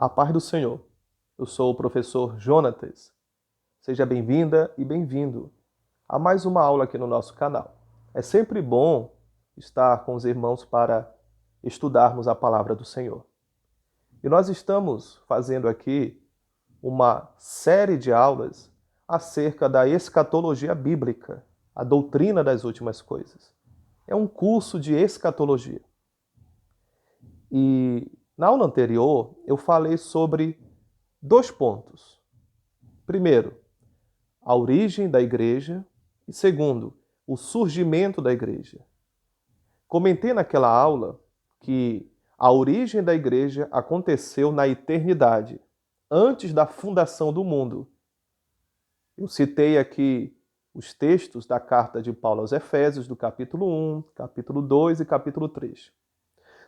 A paz do Senhor. Eu sou o professor Jonatas. Seja bem-vinda e bem-vindo a mais uma aula aqui no nosso canal. É sempre bom estar com os irmãos para estudarmos a palavra do Senhor. E nós estamos fazendo aqui uma série de aulas acerca da escatologia bíblica, a doutrina das últimas coisas. É um curso de escatologia. E na aula anterior eu falei sobre dois pontos. Primeiro, a origem da igreja e segundo, o surgimento da igreja. Comentei naquela aula que a origem da igreja aconteceu na eternidade, antes da fundação do mundo. Eu citei aqui os textos da carta de Paulo aos Efésios, do capítulo 1, capítulo 2 e capítulo 3.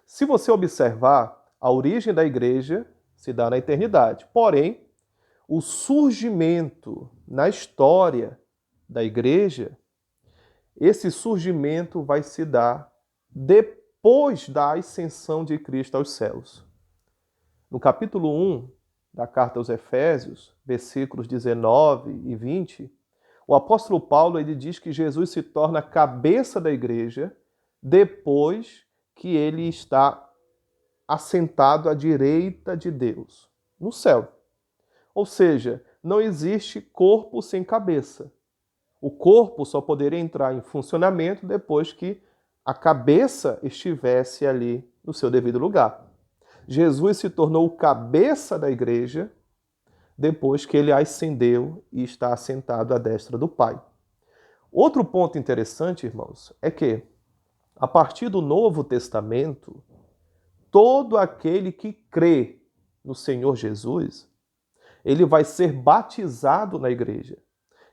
Se você observar, a origem da igreja se dá na eternidade. Porém, o surgimento na história da igreja, esse surgimento vai se dar depois da ascensão de Cristo aos céus. No capítulo 1 da carta aos Efésios, versículos 19 e 20, o apóstolo Paulo ele diz que Jesus se torna a cabeça da igreja depois que ele está assentado à direita de Deus, no céu. Ou seja, não existe corpo sem cabeça. O corpo só poderia entrar em funcionamento depois que a cabeça estivesse ali no seu devido lugar. Jesus se tornou o cabeça da igreja depois que ele ascendeu e está assentado à destra do Pai. Outro ponto interessante, irmãos, é que a partir do Novo Testamento, todo aquele que crê no Senhor Jesus, ele vai ser batizado na igreja.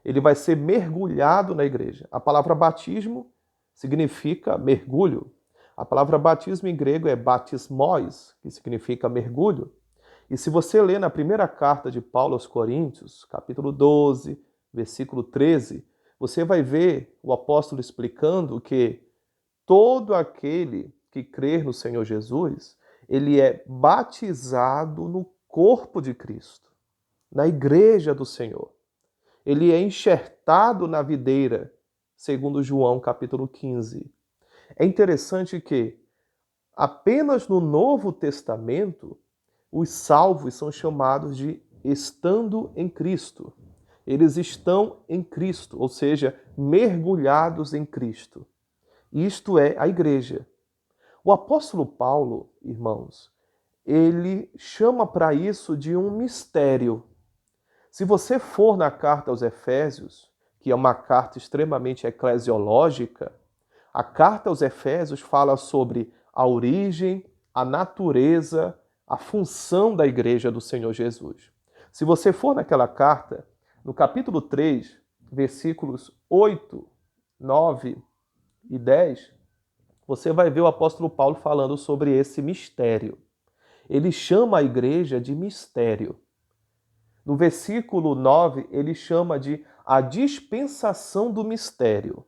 Ele vai ser mergulhado na igreja. A palavra batismo significa mergulho. A palavra batismo em grego é batismos, que significa mergulho. E se você ler na primeira carta de Paulo aos Coríntios, capítulo 12, versículo 13, você vai ver o apóstolo explicando que todo aquele que crer no Senhor Jesus, ele é batizado no corpo de Cristo, na igreja do Senhor. Ele é enxertado na videira, segundo João capítulo 15. É interessante que apenas no Novo Testamento os salvos são chamados de estando em Cristo. Eles estão em Cristo, ou seja, mergulhados em Cristo. Isto é a igreja. O apóstolo Paulo, irmãos, ele chama para isso de um mistério. Se você for na carta aos Efésios, que é uma carta extremamente eclesiológica, a carta aos Efésios fala sobre a origem, a natureza, a função da igreja do Senhor Jesus. Se você for naquela carta, no capítulo 3, versículos 8, 9 e 10, você vai ver o apóstolo Paulo falando sobre esse mistério. Ele chama a igreja de mistério. No versículo 9, ele chama de a dispensação do mistério.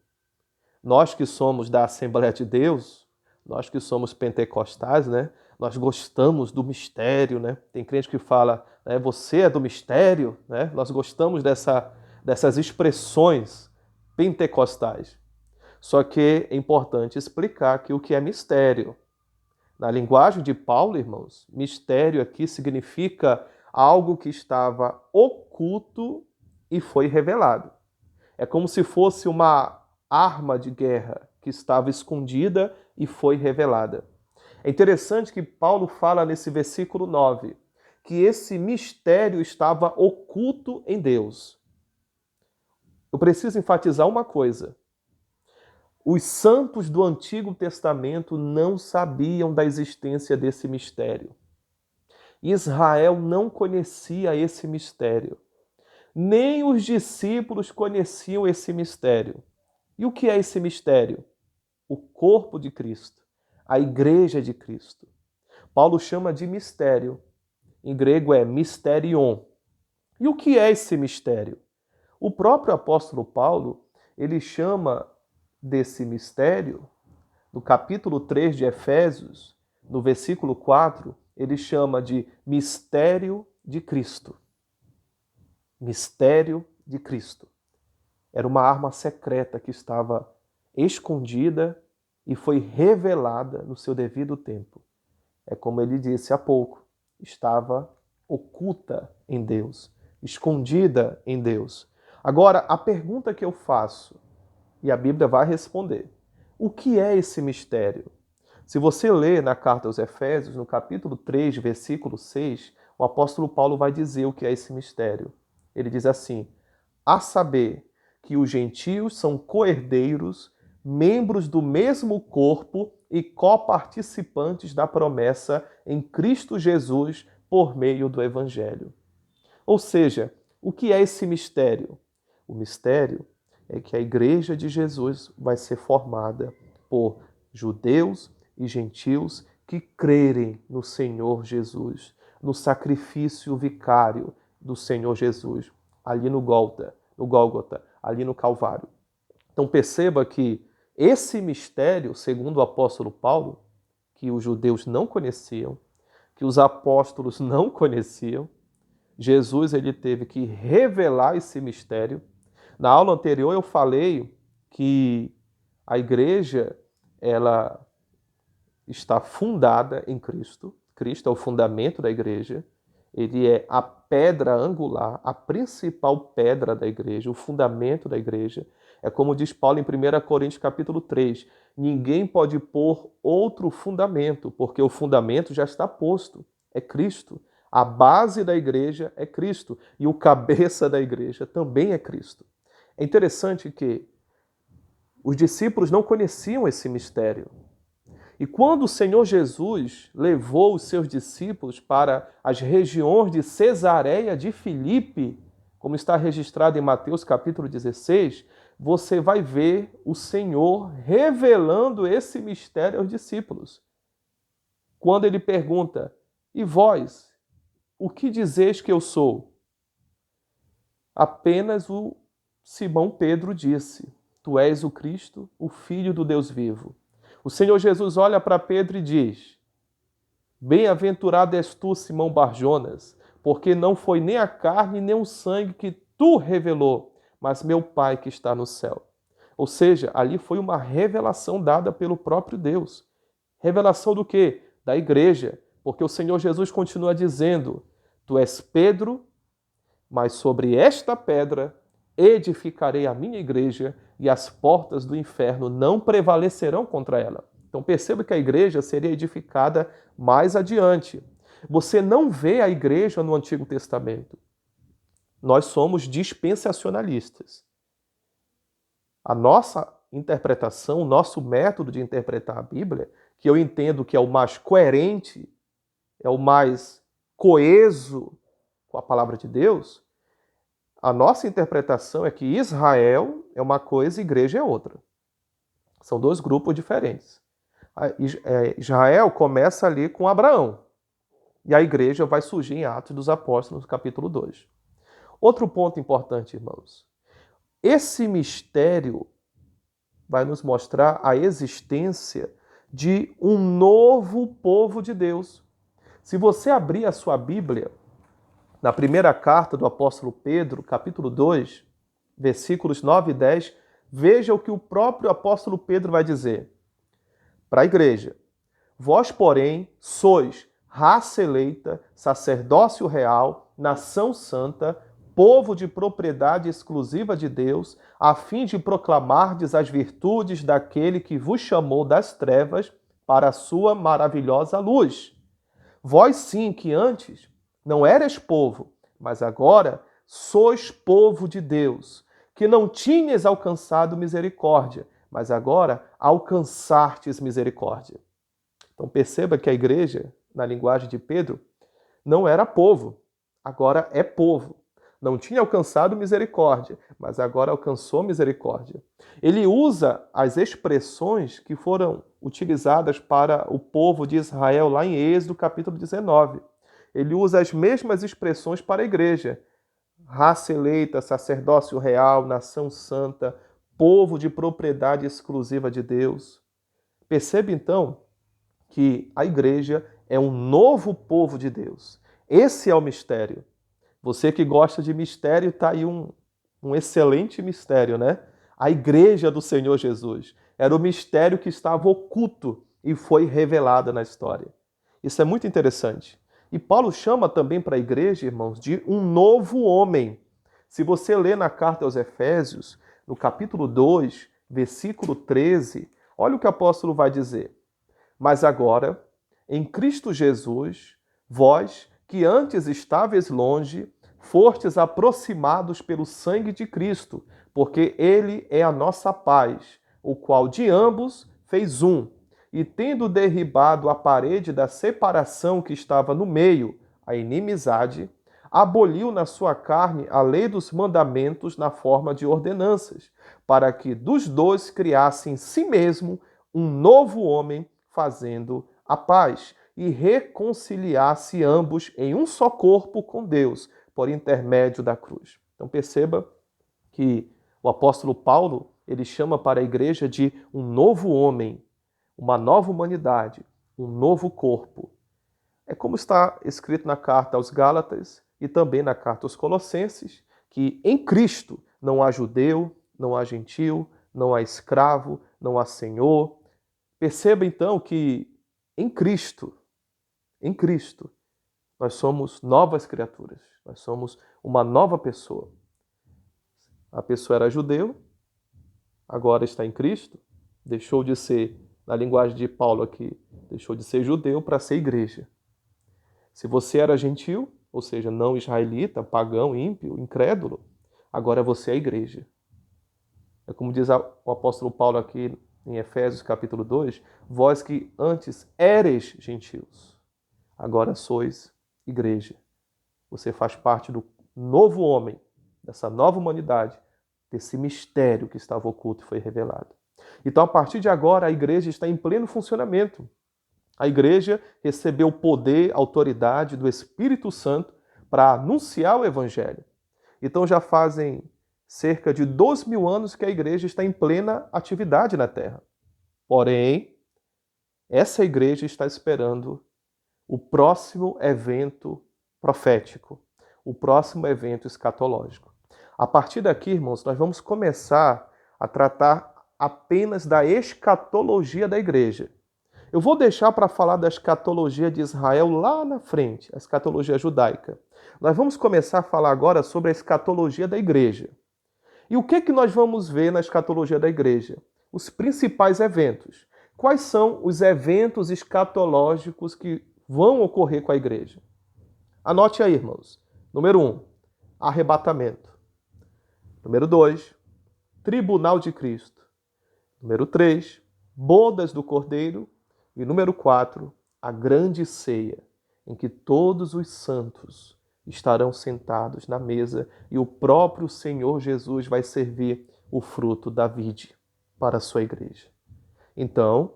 Nós que somos da Assembleia de Deus, nós que somos pentecostais, né? Nós gostamos do mistério, né? Tem crente que fala, né, você é do mistério, né? Nós gostamos dessas expressões pentecostais. Só que é importante explicar aqui o que é mistério. Na linguagem de Paulo, irmãos, mistério aqui significa algo que estava oculto e foi revelado. É como se fosse uma arma de guerra que estava escondida e foi revelada. É interessante que Paulo fala nesse versículo 9 que esse mistério estava oculto em Deus. Eu preciso enfatizar uma coisa. Os santos do Antigo Testamento não sabiam da existência desse mistério. Israel não conhecia esse mistério. Nem os discípulos conheciam esse mistério. E o que é esse mistério? O corpo de Cristo, a igreja de Cristo. Paulo chama de mistério. Em grego é mysterion. E o que é esse mistério? O próprio apóstolo Paulo, ele chama desse mistério, no capítulo 3 de Efésios, no versículo 4, ele chama de mistério de Cristo. Mistério de Cristo. Era uma arma secreta que estava escondida e foi revelada no seu devido tempo. É como ele disse há pouco, estava oculta em Deus, escondida em Deus. Agora, a pergunta que eu faço, e a Bíblia vai responder, o que é esse mistério? Se você ler na carta aos Efésios, no capítulo 3, versículo 6, o apóstolo Paulo vai dizer o que é esse mistério. Ele diz assim, a saber que os gentios são coerdeiros, membros do mesmo corpo e coparticipantes da promessa em Cristo Jesus por meio do Evangelho. Ou seja, o que é esse mistério? O mistério é que a Igreja de Jesus vai ser formada por judeus e gentios que crerem no Senhor Jesus, no sacrifício vicário do Senhor Jesus, ali no Gólgota, ali no Calvário. Então perceba que esse mistério, segundo o apóstolo Paulo, que os judeus não conheciam, que os apóstolos não conheciam, Jesus ele teve que revelar esse mistério. Na aula anterior eu falei que a igreja ela está fundada em Cristo. Cristo é o fundamento da igreja. Ele é a pedra angular, a principal pedra da igreja, o fundamento da igreja. É como diz Paulo em 1 Coríntios capítulo 3, ninguém pode pôr outro fundamento, porque o fundamento já está posto, é Cristo. A base da igreja é Cristo e o cabeça da igreja também é Cristo. É interessante que os discípulos não conheciam esse mistério. E quando o Senhor Jesus levou os seus discípulos para as regiões de Cesareia de Filipe, como está registrado em Mateus capítulo 16, você vai ver o Senhor revelando esse mistério aos discípulos. Quando ele pergunta, e vós, o que dizeis que eu sou? Apenas o Simão Pedro disse, tu és o Cristo, o Filho do Deus vivo. O Senhor Jesus olha para Pedro e diz, bem-aventurado és tu, Simão Barjonas, porque não foi nem a carne nem o sangue que tu revelou, mas meu Pai que está no céu. Ou seja, ali foi uma revelação dada pelo próprio Deus. Revelação do quê? Da igreja. Porque o Senhor Jesus continua dizendo, tu és Pedro, mas sobre esta pedra edificarei a minha igreja e as portas do inferno não prevalecerão contra ela. Então perceba que a igreja seria edificada mais adiante. Você não vê a igreja no Antigo Testamento. Nós somos dispensacionalistas. A nossa interpretação, o nosso método de interpretar a Bíblia, que eu entendo que é o mais coerente, é o mais coeso com a palavra de Deus, a nossa interpretação é que Israel é uma coisa e igreja é outra. São dois grupos diferentes. Israel começa ali com Abraão. E a igreja vai surgir em Atos dos Apóstolos, capítulo 2. Outro ponto importante, irmãos. Esse mistério vai nos mostrar a existência de um novo povo de Deus. Se você abrir a sua Bíblia, na primeira carta do apóstolo Pedro, capítulo 2, versículos 9 e 10, veja o que o próprio apóstolo Pedro vai dizer para a igreja. Vós, porém, sois raça eleita, sacerdócio real, nação santa, povo de propriedade exclusiva de Deus, a fim de proclamardes as virtudes daquele que vos chamou das trevas para a sua maravilhosa luz. Vós sim, que antes não eras povo, mas agora sois povo de Deus, que não tinhas alcançado misericórdia, mas agora alcançastes misericórdia. Então perceba que a igreja, na linguagem de Pedro, não era povo, agora é povo. Não tinha alcançado misericórdia, mas agora alcançou misericórdia. Ele usa as expressões que foram utilizadas para o povo de Israel lá em Êxodo capítulo 19. Ele usa as mesmas expressões para a igreja. Raça eleita, sacerdócio real, nação santa, povo de propriedade exclusiva de Deus. Percebe então que a igreja é um novo povo de Deus. Esse é o mistério. Você que gosta de mistério, está aí um excelente mistério, né? A igreja do Senhor Jesus. Era o mistério que estava oculto e foi revelado na história. Isso é muito interessante. E Paulo chama também para a igreja, irmãos, de um novo homem. Se você ler na carta aos Efésios, no capítulo 2, versículo 13, olha o que o apóstolo vai dizer. Mas agora, em Cristo Jesus, vós, que antes estáveis longe, fostes aproximados pelo sangue de Cristo, porque ele é a nossa paz, o qual de ambos fez um, e tendo derribado a parede da separação que estava no meio, a inimizade, aboliu na sua carne a lei dos mandamentos na forma de ordenanças, para que dos dois criasse em si mesmo um novo homem, fazendo a paz, e reconciliasse ambos em um só corpo com Deus, por intermédio da cruz. Então perceba que o apóstolo Paulo, ele chama para a igreja de um novo homem, uma nova humanidade, um novo corpo. É como está escrito na carta aos Gálatas e também na carta aos Colossenses, que em Cristo não há judeu, não há gentil, não há escravo, não há senhor. Perceba então que em Cristo, nós somos novas criaturas, nós somos uma nova pessoa. A pessoa era judeu, agora está em Cristo, deixou de ser, na linguagem de Paulo aqui, deixou de ser judeu para ser igreja. Se você era gentil, ou seja, não israelita, pagão, ímpio, incrédulo, agora você é a igreja. É como diz o apóstolo Paulo aqui em Efésios capítulo 2, vós que antes éreis gentios, agora sois igreja. Você faz parte do novo homem, dessa nova humanidade, desse mistério que estava oculto e foi revelado. Então, a partir de agora, a igreja está em pleno funcionamento. A igreja recebeu o poder, a autoridade do Espírito Santo para anunciar o Evangelho. Então, já fazem cerca de 2.000 anos que a igreja está em plena atividade na Terra. Porém, essa igreja está esperando o próximo evento profético, o próximo evento escatológico. A partir daqui, irmãos, nós vamos começar a tratar apenas da escatologia da igreja. Eu vou deixar para falar da escatologia de Israel lá na frente, a escatologia judaica. Nós vamos começar a falar agora sobre a escatologia da igreja. E o que nós vamos ver na escatologia da igreja? Os principais eventos. Quais são os eventos escatológicos que vão ocorrer com a igreja? Anote aí, irmãos. Número 1, arrebatamento. Número 2, tribunal de Cristo. Número 3, bodas do Cordeiro. E número 4, a grande ceia, em que todos os santos estarão sentados na mesa e o próprio Senhor Jesus vai servir o fruto da vide para a sua igreja. Então,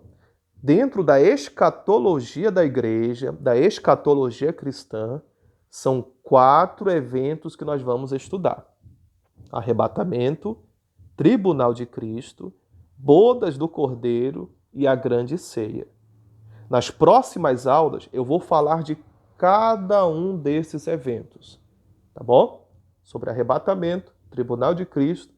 dentro da escatologia da igreja, da escatologia cristã, são 4 eventos que nós vamos estudar: arrebatamento, tribunal de Cristo, bodas do Cordeiro e a grande ceia. Nas próximas aulas, eu vou falar de cada um desses eventos, tá bom? Sobre arrebatamento, tribunal de Cristo,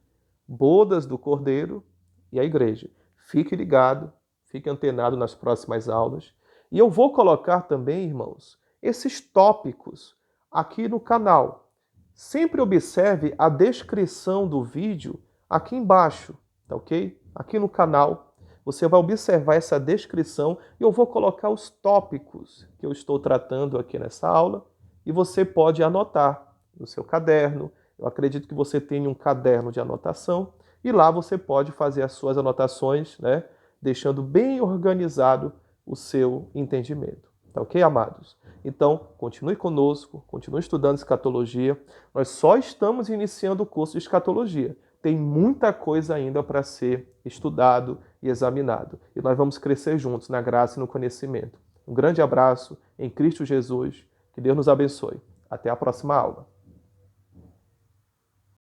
bodas do Cordeiro e a igreja. Fique ligado, fique antenado nas próximas aulas. E eu vou colocar também, irmãos, esses tópicos aqui no canal. Sempre observe a descrição do vídeo aqui embaixo, tá ok? Aqui no canal. Você vai observar essa descrição e eu vou colocar os tópicos que eu estou tratando aqui nessa aula e você pode anotar no seu caderno. Eu acredito que você tenha um caderno de anotação e lá você pode fazer as suas anotações, né? Deixando bem organizado o seu entendimento. Tá ok, amados? Então, continue conosco, continue estudando escatologia. Nós só estamos iniciando o curso de escatologia. Tem muita coisa ainda para ser estudado e examinado. E nós vamos crescer juntos na graça e no conhecimento. Um grande abraço em Cristo Jesus. Que Deus nos abençoe. Até a próxima aula.